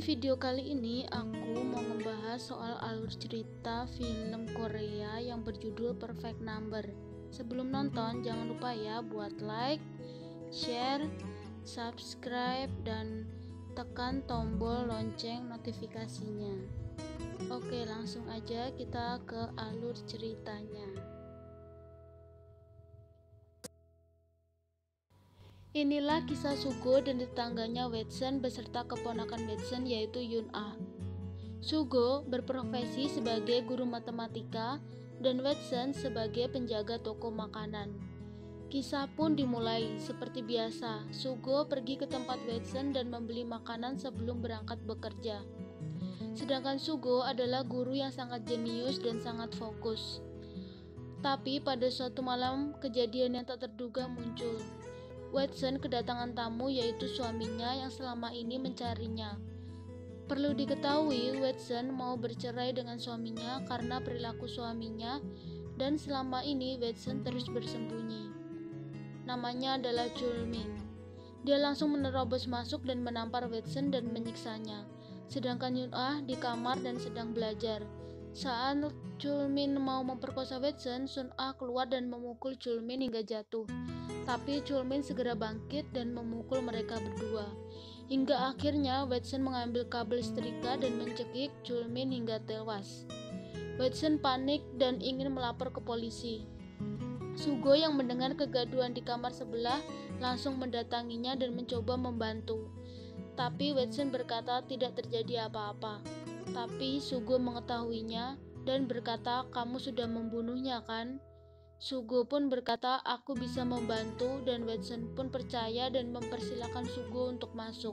video kali ini aku mau ngebahas soal alur cerita film Korea yang berjudul Perfect Number. Sebelum nonton jangan lupa ya buat like, share, subscribe, dan tekan tombol lonceng notifikasinya. Oke, langsung aja kita ke alur ceritanya. Inilah kisah Sugo dan tetangganya Wetsen beserta keponakan Wetsen yaitu Yun-ah. Sugo berprofesi sebagai guru matematika dan Wetsen sebagai penjaga toko makanan. Kisah pun dimulai seperti biasa. Sugo pergi ke tempat Wetsen dan membeli makanan sebelum berangkat bekerja. Sedangkan Sugo adalah guru yang sangat jenius dan sangat fokus. Tapi pada suatu malam kejadian yang tak terduga muncul. Wetsen kedatangan tamu yaitu suaminya yang selama ini mencarinya. Perlu diketahui, Wetsen mau bercerai dengan suaminya karena perilaku suaminya dan selama ini Wetsen terus bersembunyi. Namanya adalah Chulmin. Dia langsung menerobos masuk dan menampar Wetsen dan menyiksanya. Sedangkan Yun-ah di kamar dan sedang belajar. Saat Chulmin mau memperkosa Wetsen, Sun-ah keluar dan memukul Chulmin hingga jatuh. Tapi Chulmin segera bangkit dan memukul mereka berdua. Hingga akhirnya Wetsen mengambil kabel setrika dan mencekik Chulmin hingga tewas. Wetsen panik dan ingin melapor ke polisi. Sugo yang mendengar kegaduhan di kamar sebelah langsung mendatanginya dan mencoba membantu. Tapi Wetsen berkata tidak terjadi apa-apa. Tapi Sugo mengetahuinya dan berkata, "Kamu sudah membunuhnya, kan?" Sugo pun berkata, "Aku bisa membantu," dan Wetsen pun percaya dan mempersilahkan Sugo untuk masuk.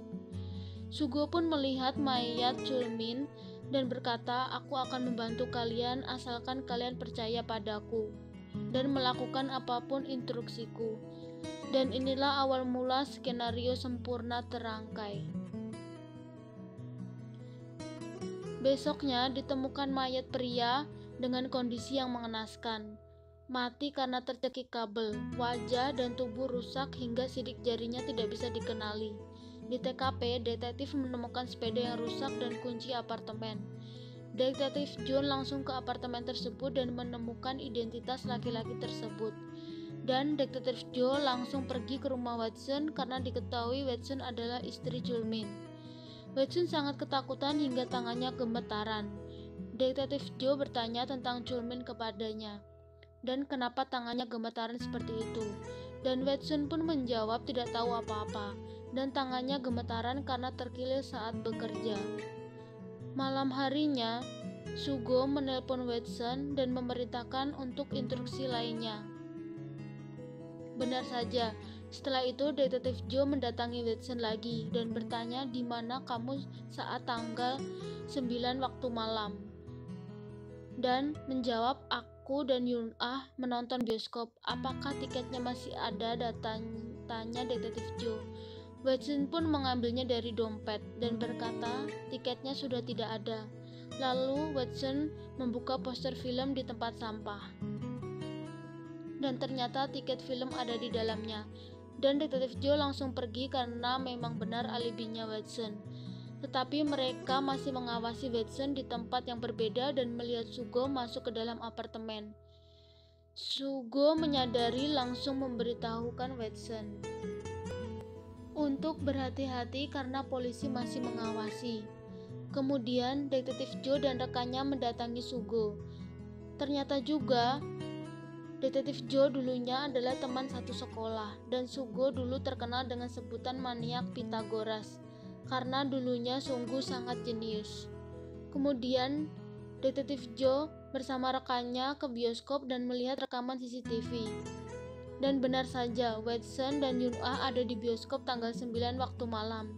Sugo pun melihat mayat Chulmin dan berkata, "Aku akan membantu kalian asalkan kalian percaya padaku dan melakukan apapun instruksiku." Dan inilah awal mula skenario sempurna terangkai. Besoknya ditemukan mayat pria dengan kondisi yang mengenaskan. Mati karena tercekik kabel, wajah dan tubuh rusak hingga sidik jarinya tidak bisa dikenali. Di TKP, detektif menemukan sepeda yang rusak dan kunci apartemen. Detektif John langsung ke apartemen tersebut dan menemukan identitas laki-laki tersebut. Dan detektif Joe langsung pergi ke rumah Wetsen karena diketahui Wetsen adalah istri Chulmin. Wetsen sangat ketakutan hingga tangannya gemetaran. Detektif Joe bertanya tentang Chulmin kepadanya. Dan kenapa tangannya gemetaran seperti itu. Dan Wetsen pun menjawab tidak tahu apa-apa, dan tangannya gemetaran karena terkilir saat bekerja. Malam harinya, Sugo menelpon Wetsen dan memerintahkan untuk instruksi lainnya. Benar saja, setelah itu detektif Joe mendatangi Wetsen lagi dan bertanya di mana kamu saat tanggal 9 waktu malam. Dan menjawab, "Aku dan Yun-ah menonton bioskop. Apakah tiketnya masih ada?" tanya detektif Joe. Wetsen pun mengambilnya dari dompet dan berkata tiketnya sudah tidak ada. Lalu Wetsen membuka poster film di tempat sampah. Dan ternyata tiket film ada di dalamnya. Dan detektif Joe langsung pergi karena memang benar alibinya Wetsen. Tetapi mereka masih mengawasi Wetsen di tempat yang berbeda dan melihat Sugo masuk ke dalam apartemen. Sugo menyadari langsung memberitahukan Wetsen untuk berhati-hati karena polisi masih mengawasi. Kemudian detektif Joe dan rekannya mendatangi Sugo. Ternyata juga detektif Joe dulunya adalah teman satu sekolah dan Sugo dulu terkenal dengan sebutan maniak Pythagoras karena dulunya sungguh sangat jenius. Kemudian detektif Joe bersama rekannya ke bioskop dan melihat rekaman CCTV. Dan benar saja, Wetsen dan Yun-ah ada di bioskop tanggal 9 waktu malam.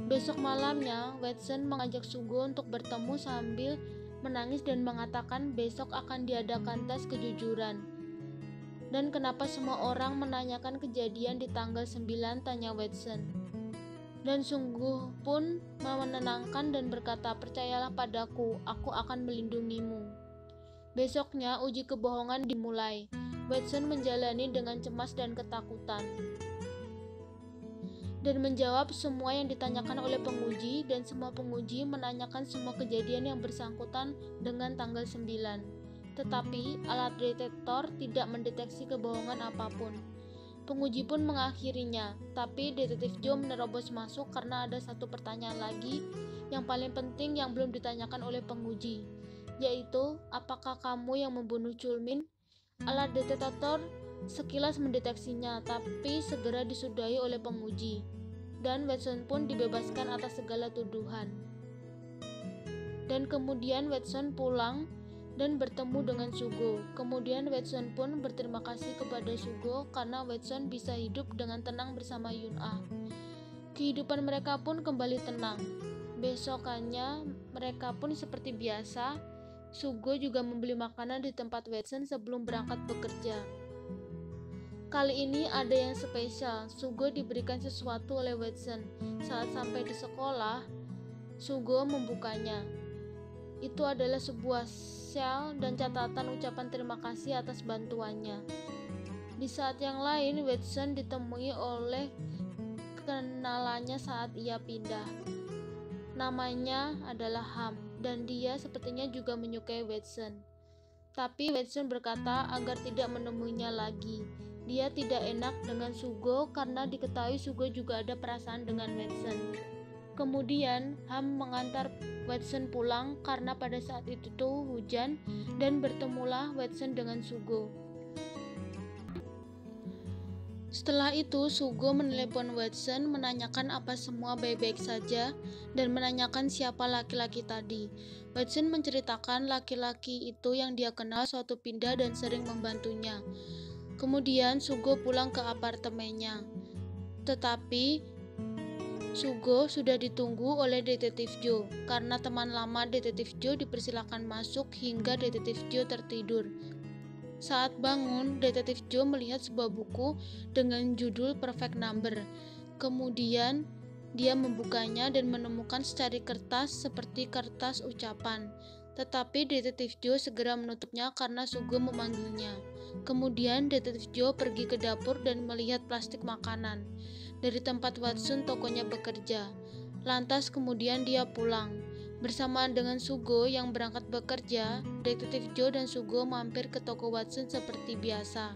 Besok malamnya, Wetsen mengajak Sugo untuk bertemu sambil menangis dan mengatakan besok akan diadakan tes kejujuran. Dan kenapa semua orang menanyakan kejadian di tanggal 9, tanya Wetsen. Dan sungguh pun menenangkan dan berkata, "Percayalah padaku, aku akan melindungimu." Besoknya uji kebohongan dimulai. Wetsen menjalani dengan cemas dan ketakutan. dan menjawab semua yang ditanyakan oleh penguji, dan semua penguji menanyakan semua kejadian yang bersangkutan dengan tanggal 9. Tetapi alat detektor tidak mendeteksi kebohongan apapun. Penguji pun mengakhirinya, tapi Detektif Joe menerobos masuk karena ada satu pertanyaan lagi yang paling penting yang belum ditanyakan oleh penguji, yaitu apakah kamu yang membunuh Chulmin? Alat detektor sekilas mendeteksinya, tapi segera disudahi oleh penguji, dan Watson pun dibebaskan atas segala tuduhan. Dan kemudian Watson pulang dan bertemu dengan Sugo. Kemudian Watson pun berterima kasih kepada Sugo karena Watson bisa hidup dengan tenang bersama Yun-ah. Kehidupan mereka pun kembali tenang. Besokannya mereka pun seperti biasa. Sugo juga membeli makanan di tempat Watson sebelum berangkat bekerja. Kali ini ada yang spesial. Sugo diberikan sesuatu oleh Watson. Saat sampai di sekolah, Sugo membukanya. Itu adalah sebuah sel dan catatan ucapan terima kasih atas bantuannya. Di saat yang lain, Watson ditemui oleh kenalannya saat ia pindah. Namanya adalah Ham, dan dia sepertinya juga menyukai Watson. Tapi Watson berkata agar tidak menemuinya lagi. Dia tidak enak dengan Sugo karena diketahui Sugo juga ada perasaan dengan Watson. Kemudian Ham mengantar Watson pulang karena pada saat itu tuh hujan, dan bertemulah Watson dengan Sugo. Setelah itu Sugo menelepon Watson menanyakan apa semua baik-baik saja dan menanyakan siapa laki-laki tadi. Watson menceritakan laki-laki itu yang dia kenal suatu pindah dan sering membantunya. Kemudian Sugo pulang ke apartemennya. Tetapi Sugo sudah ditunggu oleh Detektif Joe karena teman lama Detektif Joe dipersilakan masuk hingga Detektif Joe tertidur. Saat bangun, Detektif Joe melihat sebuah buku dengan judul Perfect Number. Kemudian dia membukanya dan menemukan secari kertas seperti kertas ucapan. Tetapi Detektif Joe segera menutupnya karena Sugo memanggilnya. Kemudian Detektif Joe pergi ke dapur dan melihat plastik makanan dari tempat Watson tokonya bekerja. Lantas kemudian dia pulang. Bersamaan dengan Sugo yang berangkat bekerja, Detektif Joe dan Sugo mampir ke toko Watson seperti biasa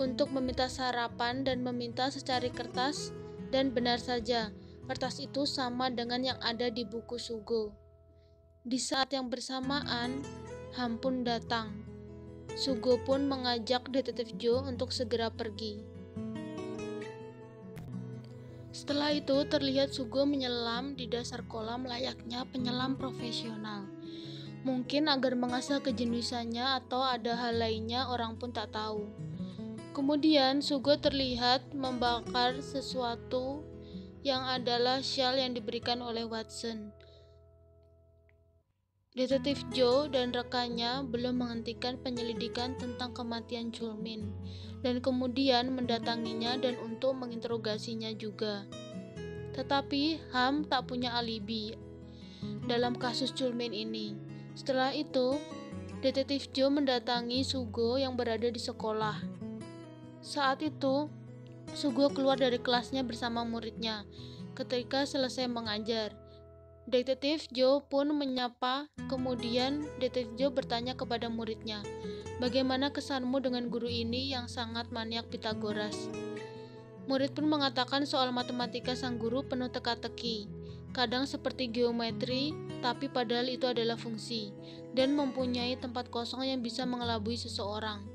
untuk meminta sarapan dan meminta secari kertas, dan benar saja, kertas itu sama dengan yang ada di buku Sugo. Di saat yang bersamaan, Ham pun datang. Sugo pun mengajak Detektif Joe untuk segera pergi. Setelah itu terlihat Sugo menyelam di dasar kolam layaknya penyelam profesional. Mungkin agar mengasah kejeniusannya atau ada hal lainnya, orang pun tak tahu. Kemudian Sugo terlihat membakar sesuatu yang adalah syal yang diberikan oleh Watson. Detektif Joe dan rekannya belum menghentikan penyelidikan tentang kematian Chulmin, dan kemudian mendatanginya dan untuk menginterogasinya juga. Tetapi Ham tak punya alibi dalam kasus Chulmin ini. Setelah itu, Detektif Joe mendatangi Sugo yang berada di sekolah. Saat itu, Sugo keluar dari kelasnya bersama muridnya. Ketika selesai mengajar, Detektif Joe pun menyapa. Kemudian Detektif Joe bertanya kepada muridnya, "Bagaimana kesanmu dengan guru ini yang sangat maniak Pitagoras?" Murid pun mengatakan soal matematika sang guru penuh teka-teki, kadang seperti geometri, tapi padahal itu adalah fungsi, dan mempunyai tempat kosong yang bisa mengelabui seseorang.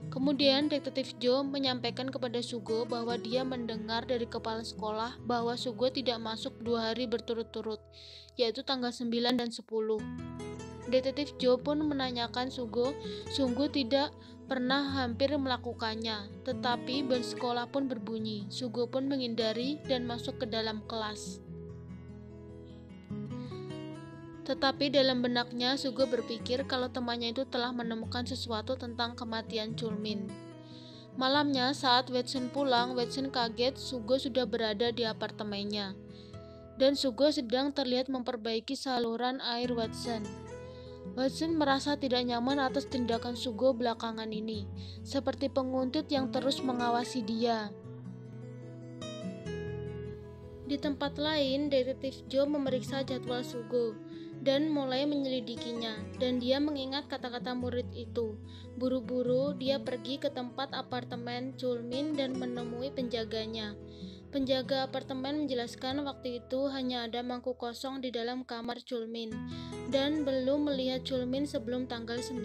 Kemudian Detektif Joe menyampaikan kepada Sugo bahwa dia mendengar dari kepala sekolah bahwa Sugo tidak masuk 2 hari berturut-turut, yaitu tanggal 9 dan 10. Detektif Joe pun menanyakan Sugo sungguh tidak pernah hampir melakukannya, tetapi bel sekolah pun berbunyi. Sugo pun menghindari dan masuk ke dalam kelas. Tetapi dalam benaknya Sugo berpikir kalau temannya itu telah menemukan sesuatu tentang kematian Chulmin. Malamnya saat Watson pulang, Watson kaget Sugo sudah berada di apartemennya, dan Sugo sedang terlihat memperbaiki saluran air Watson. Watson merasa tidak nyaman atas tindakan Sugo belakangan ini, seperti penguntit yang terus mengawasi dia. Di tempat lain, detektif Joe memeriksa jadwal Sugo dan mulai menyelidikinya, dan dia mengingat kata-kata murid itu. Buru-buru, dia pergi ke tempat apartemen Chulmin dan menemui penjaganya. Penjaga apartemen menjelaskan waktu itu hanya ada mangkuk kosong di dalam kamar Chulmin, dan belum melihat Chulmin sebelum tanggal 9.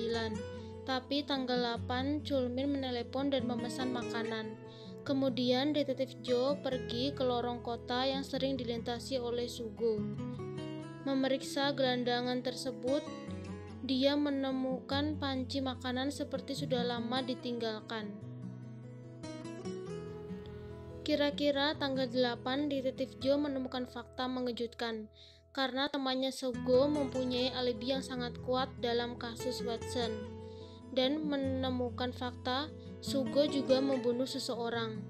Tapi tanggal 8, Chulmin menelepon dan memesan makanan. Kemudian detektif Joe pergi ke lorong kota yang sering dilintasi oleh Sugo. Memeriksa gelandangan tersebut, dia menemukan panci makanan seperti sudah lama ditinggalkan. Kira-kira tanggal 8, detektif Joe menemukan fakta mengejutkan, karena temannya Sugo mempunyai alibi yang sangat kuat dalam kasus Watson, dan menemukan fakta Sugo juga membunuh seseorang.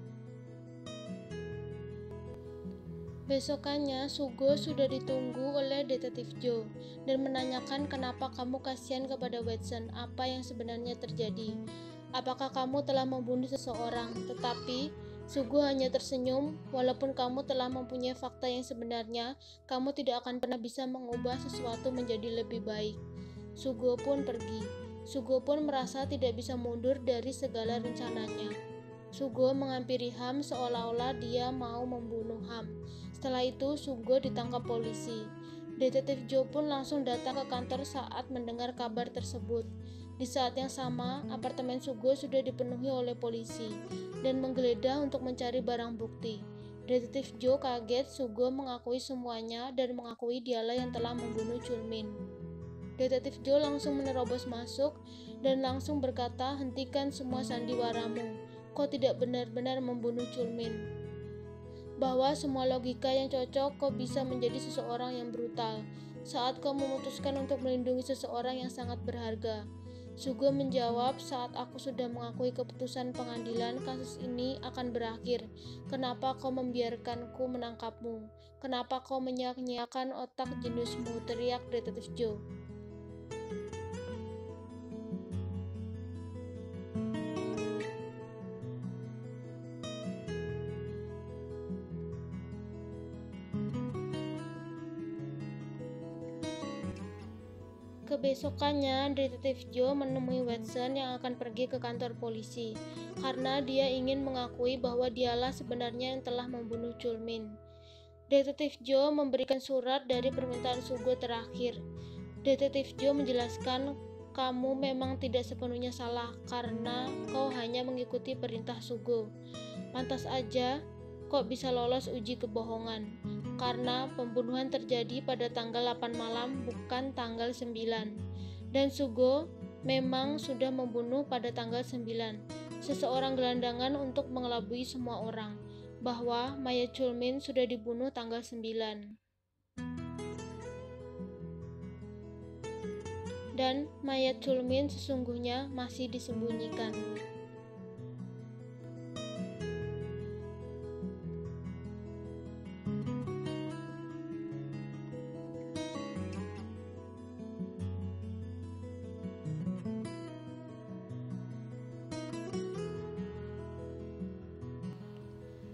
Besokannya, Sugo sudah ditunggu oleh detektif Joe dan menanyakan kenapa kamu kasihan kepada Watson, apa yang sebenarnya terjadi. Apakah kamu telah membunuh seseorang? Tetapi Sugo hanya tersenyum. Walaupun kamu telah mempunyai fakta yang sebenarnya, kamu tidak akan pernah bisa mengubah sesuatu menjadi lebih baik. Sugo pun pergi. Sugo pun merasa tidak bisa mundur dari segala rencananya. Sugo menghampiri Ham seolah-olah dia mau membunuh Ham. Setelah itu, Sugo ditangkap polisi. Detektif Joe pun langsung datang ke kantor saat mendengar kabar tersebut. Di saat yang sama, apartemen Sugo sudah dipenuhi oleh polisi dan menggeledah untuk mencari barang bukti. Detektif Joe kaget Sugo mengakui semuanya dan mengakui dialah yang telah membunuh Chulmin. Detektif Joe langsung menerobos masuk dan langsung berkata, hentikan semua sandiwaramu. Kau tidak benar-benar membunuh Chulmin. Bahwa semua logika yang cocok, kau bisa menjadi seseorang yang brutal saat kau memutuskan untuk melindungi seseorang yang sangat berharga. Sugo menjawab, saat aku sudah mengakui keputusan pengadilan, kasus ini akan berakhir. Kenapa kau membiarkanku menangkapmu? Kenapa kau menyak-nyakan otak jeniusmu? Teriak detektif Joe. Kebesokannya, detektif Joe menemui Watson yang akan pergi ke kantor polisi karena dia ingin mengakui bahwa dialah sebenarnya yang telah membunuh Chulmin. Detektif Joe memberikan surat dari permintaan Sugo terakhir. Detektif Joe menjelaskan, kamu memang tidak sepenuhnya salah karena kau hanya mengikuti perintah Sugo. Pantas aja kok bisa lolos uji kebohongan, karena pembunuhan terjadi pada tanggal 8 malam bukan tanggal 9. Dan Sugo memang sudah membunuh pada tanggal 9, seseorang gelandangan untuk mengelabui semua orang, bahwa mayat Chulmin sudah dibunuh tanggal 9. Dan mayat Chulmin sesungguhnya masih disembunyikan.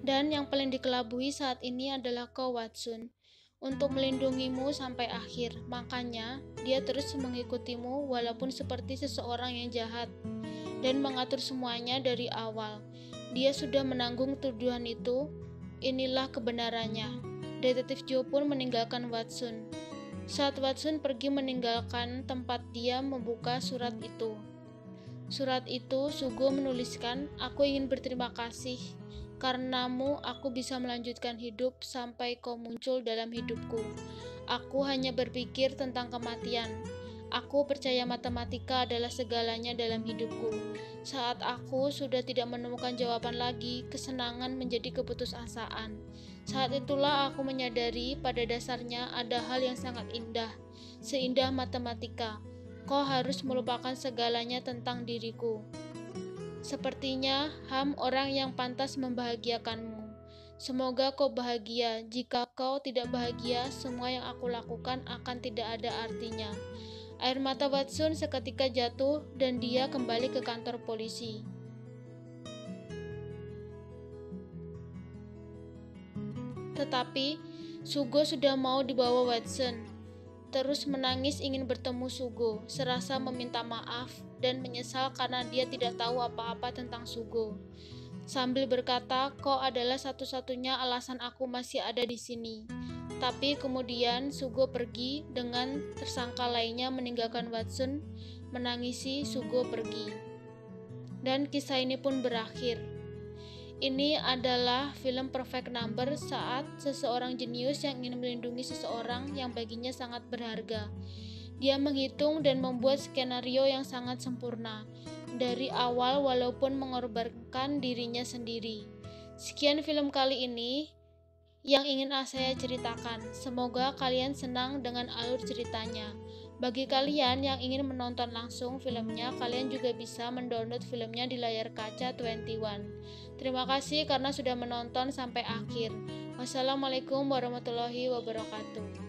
Dan yang paling dikelabui saat ini adalah kau, Watson, untuk melindungimu sampai akhir. Makanya, dia terus mengikutimu walaupun seperti seseorang yang jahat dan mengatur semuanya dari awal. Dia sudah menanggung tuduhan itu. Inilah kebenarannya. Detektif Joe pun meninggalkan Watson. Saat Watson pergi meninggalkan tempat, dia membuka surat itu. Surat itu, Sugo menuliskan, aku ingin berterima kasih. Karenamu, aku bisa melanjutkan hidup sampai kau muncul dalam hidupku. Aku hanya berpikir tentang kematian. Aku percaya matematika adalah segalanya dalam hidupku. Saat aku sudah tidak menemukan jawaban lagi, kesenangan menjadi keputusasaan. Saat itulah aku menyadari pada dasarnya ada hal yang sangat indah, seindah matematika. Kau harus melupakan segalanya tentang diriku. Sepertinya Ham orang yang pantas membahagiakanmu. Semoga kau bahagia. Jika kau tidak bahagia, semua yang aku lakukan akan tidak ada artinya. Air mata Watson seketika jatuh dan dia kembali ke kantor polisi. Tetapi Sugo sudah mau dibawa Watson. Terus menangis ingin bertemu Sugo, serasa meminta maaf dan menyesal karena dia tidak tahu apa-apa tentang Sugo. Sambil berkata, "Kau adalah satu-satunya alasan aku masih ada di sini." Tapi kemudian Sugo pergi dengan tersangka lainnya meninggalkan Watson, menangisi Sugo pergi. Dan kisah ini pun berakhir. Ini adalah film Perfect Number saat seseorang jenius yang ingin melindungi seseorang yang baginya sangat berharga. Dia menghitung dan membuat skenario yang sangat sempurna dari awal walaupun mengorbankan dirinya sendiri. Sekian film kali ini yang ingin saya ceritakan. Semoga kalian senang dengan alur ceritanya. Bagi kalian yang ingin menonton langsung filmnya, kalian juga bisa mendownload filmnya di layar kaca 21. Terima kasih karena sudah menonton sampai akhir. Wassalamualaikum warahmatullahi wabarakatuh.